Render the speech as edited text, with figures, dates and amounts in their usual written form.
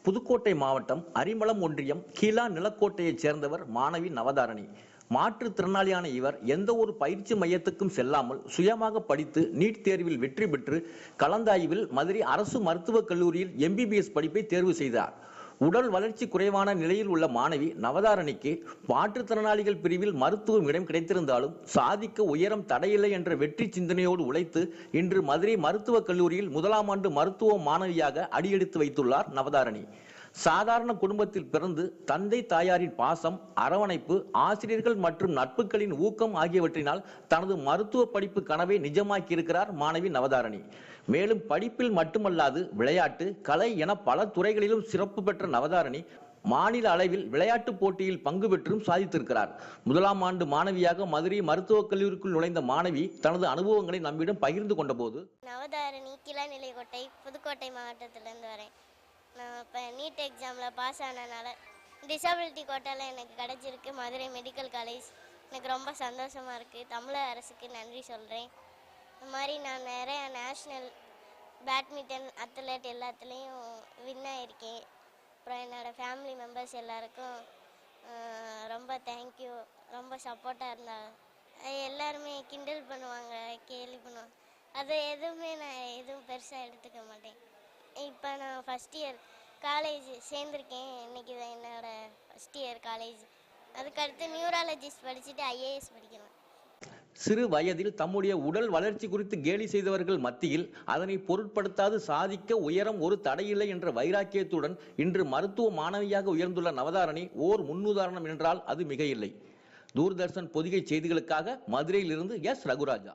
புதுக்கோட்டை மாவட்டம் அரிமளம் ஒன்றியம் கீழா நிலக்கோட்டையைச் சேர்ந்தவர் மாணவி நவதாரணி. மாற்றுத்திறனாளியான இவர் எந்த ஒரு பயிற்சி மையத்துக்கும் செல்லாமல் சுயமாக படித்து நீட் தேர்வில் வெற்றி பெற்று கலந்தாய்வில் மதுரை அரசு மருத்துவக் கல்லூரியில் MBBS படிப்பை தேர்வு செய்தார். உடல் வளர்ச்சி குறைவான நிலையில் உள்ள மாணவி நவதாரணிக்கு மாற்றுத்திறனாளிகள் பிரிவில் மருத்துவம் இடம் கிடைத்திருந்தாலும் சாதிக்க உயரம் தடையில்லை என்ற வெற்றி சிந்தனையோடு உழைத்து இன்று மதுரை மருத்துவக் கல்லூரியில் முதலாம் ஆண்டு மருத்துவ மாணவியாக அடியெடுத்து வைத்துள்ளார் நவதாரணி. சாதாரண குடும்பத்தில் பிறந்து தந்தை தாயாரின் பாசம், அரவணைப்பு, ஆசிரியர்கள் மற்றும் நட்புகளின் ஊக்கம் ஆகியவற்றினால் தனது மருத்துவ படிப்பு கனவை நிஜமாக்கியிருக்கிறார் மாணவி நவதாரணி. மேலும் படிப்பில் மட்டுமல்லாது விளையாட்டு, கலை என பல துறைகளிலும் சிறப்பு பெற்ற நவதாரணி மாநில அளவில் விளையாட்டுப் போட்டியில் பங்கு பெற்றும் சாதித்திருக்கிறார். முதலாம் ஆண்டு மாணவியாக மதுரை மருத்துவக் கல்லூரிக்குள் நுழைந்த மாணவி தனது அனுபவங்களை நம்மிடம் பகிர்ந்து கொண்ட போது, நவதாரணி கிளாநிலைக்கோட்டை புதுக்கோட்டை மாவட்டத்திலேருந்து வரேன். நான் இப்போ நீட் எக்ஸாமில் பாஸ் ஆனதுனால டிசபிலிட்டி கோட்டாவில் எனக்கு கிடச்சிருக்கு. மதுரை மெடிக்கல் காலேஜ் எனக்கு ரொம்ப சந்தோஷமாக இருக்குது. தமிழக அரசுக்கு நன்றி சொல்கிறேன். இந்த மாதிரி நான் நிறைய நேஷ்னல் பேட்மிண்டன் அத்லெட் எல்லாத்துலேயும் வின் ஆகியிருக்கேன். அப்புறம் என்னோடய ஃபேமிலி மெம்பர்ஸ் எல்லாருக்கும் ரொம்ப தேங்க்யூ. ரொம்ப சப்போர்ட்டாக இருந்தாங்க. எல்லாருமே கிண்டல் பண்ணுவாங்க, கேலி பண்ணுவாங்க. அது எதுவுமே நான் எதுவும் பெருசாக எடுத்துக்க மாட்டேன். இப்போ நான் ஃபஸ்ட் இயர் காலேஜ் சேர்ந்துருக்கேன். இன்றைக்கி தான் என்னோடய ஃபஸ்ட் இயர் காலேஜ். அதுக்கடுத்து நியூராலஜிஸ்ட் படிச்சுட்டு IAS படிக்கிறேன். சிறு வயதில் தம்முடைய உடல் வளர்ச்சி குறித்து கேலி செய்தவர்கள் மத்தியில் அதனை பொருட்படுத்தாது சாதிக்க உயரம் ஒரு தடையில்லை என்ற வைராக்கியத்துடன் இன்று மருத்துவ மாணவியாக உயர்ந்துள்ள நவதாரணி ஓர் முன்னுதாரணம் என்றால் அது மிகையில்லை. தூர்தர்ஷன் பொதிகை செய்திகளுக்காக மதுரையிலிருந்து S. ரகுராஜா.